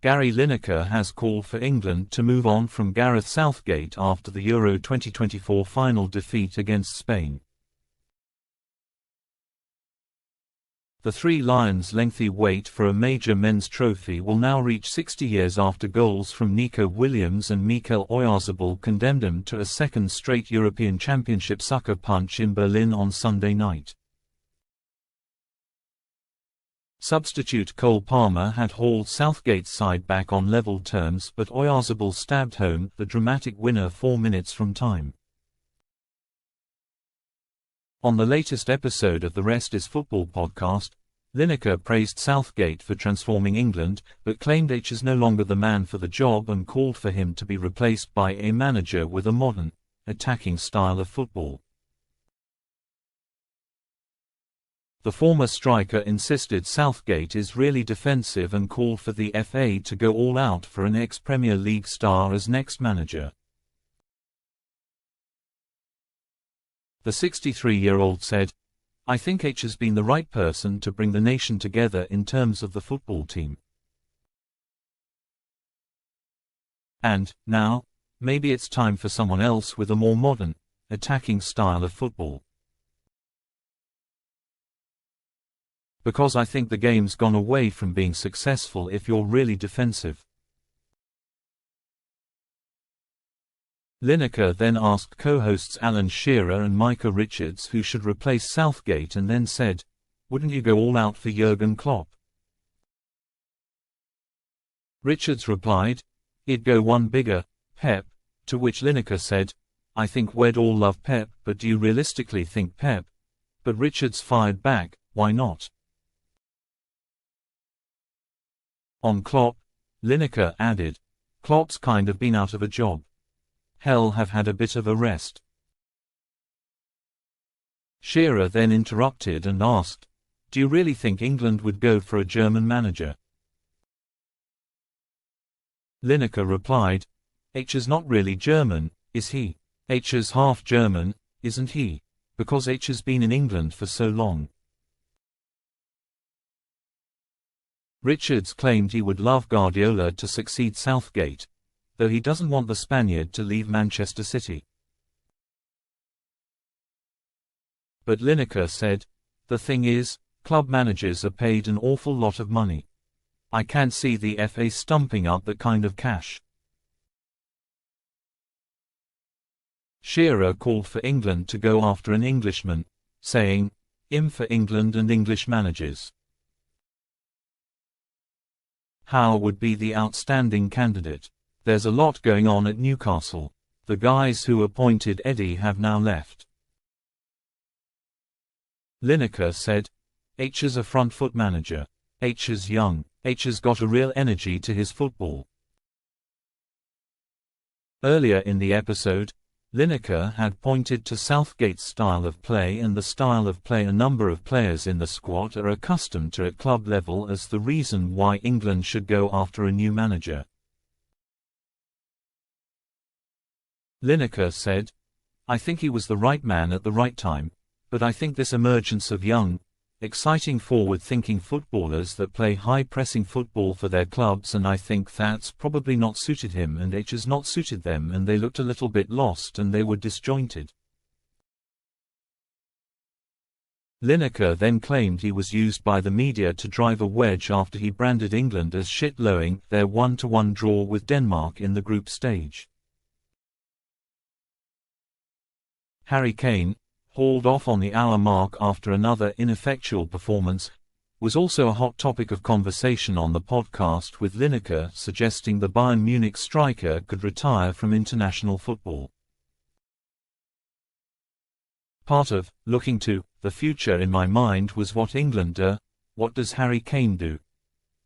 Gary Lineker has called for England to move on from Gareth Southgate after the Euro 2024 final defeat against Spain. The Three Lions' lengthy wait for a major men's trophy will now reach 60 years after goals from Nico Williams and Mikel Oyarzabal condemned them to a second straight European Championship sucker punch in Berlin on Sunday night. Substitute Cole Palmer had hauled Southgate's side back on level terms, but Oyarzabal stabbed home the dramatic winner 4 minutes from time. On the latest episode of the Rest is Football podcast, Lineker praised Southgate for transforming England, but claimed H is no longer the man for the job and called for him to be replaced by a manager with a modern, attacking style of football. The former striker insisted Southgate is really defensive and called for the FA to go all out for an ex-Premier League star as next manager. The 63-year-old said, "I think H has been the right person to bring the nation together in terms of the football team. And, now, maybe it's time for someone else with a more modern, attacking style of football. Because I think the game's gone away from being successful if you're really defensive." Lineker then asked co-hosts Alan Shearer and Micah Richards who should replace Southgate and then said, "Wouldn't you go all out for Jurgen Klopp?" Richards replied, "He'd go one bigger, Pep," to which Lineker said, "I think we'd all love Pep, but do you realistically think Pep?" But Richards fired back, "Why not?" On Klopp, Lineker added, "Klopp's kind of been out of a job. Hell, have had a bit of a rest." Shearer then interrupted and asked, "Do you really think England would go for a German manager?" Lineker replied, "H is not really German, is he? H is half German, isn't he? Because H has been in England for so long." Richards claimed he would love Guardiola to succeed Southgate, though he doesn't want the Spaniard to leave Manchester City. But Lineker said, "The thing is, club managers are paid an awful lot of money. I can't see the FA stumping up that kind of cash." Shearer called for England to go after an Englishman, saying, "I'm for England and English managers. Howe would be the outstanding candidate. There's a lot going on at Newcastle. The guys who appointed Eddie have now left." Lineker said, "H is a front foot manager. H is young. H has got a real energy to his football." Earlier in the episode, Lineker had pointed to Southgate's style of play and the style of play a number of players in the squad are accustomed to at club level as the reason why England should go after a new manager. Lineker said, "I think he was the right man at the right time, but I think this emergence of young, exciting forward-thinking footballers that play high-pressing football for their clubs, and I think that's probably not suited him and H has not suited them, and they looked a little bit lost and they were disjointed." Lineker then claimed he was used by the media to drive a wedge after he branded England as shit-lowing their 1-1 draw with Denmark in the group stage. Harry Kane, hauled off on the hour mark after another ineffectual performance, was also a hot topic of conversation on the podcast, with Lineker suggesting the Bayern Munich striker could retire from international football. Part of looking to the future in my mind was what England do. What does Harry Kane do?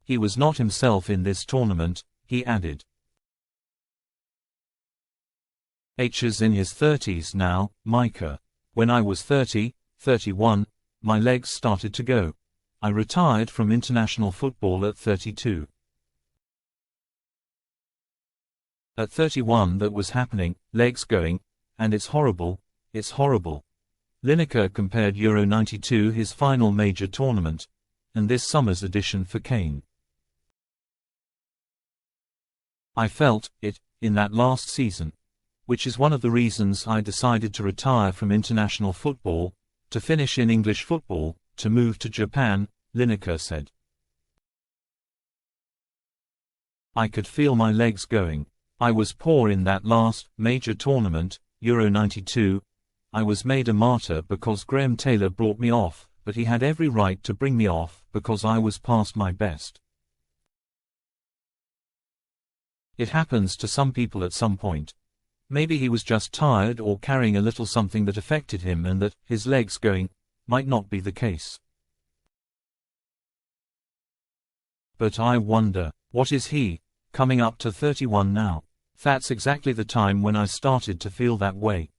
He was not himself in this tournament, he added. H is in his 30s now, Micah. When I was 30, 31, my legs started to go. I retired from international football at 32. At 31 that was happening, legs going, and it's horrible, it's horrible. Lineker compared Euro 92, his final major tournament, and this summer's edition for Kane. I felt it, in that last season. Which is one of the reasons I decided to retire from international football, to finish in English football, to move to Japan, Lineker said. I could feel my legs going. I was poor in that last, major tournament, Euro 92. I was made a martyr because Graham Taylor brought me off, but he had every right to bring me off, because I was past my best. It happens to some people at some point. Maybe he was just tired or carrying a little something that affected him, and that, his legs going, might not be the case. But I wonder, what is he, coming up to 31 now? That's exactly the time when I started to feel that way.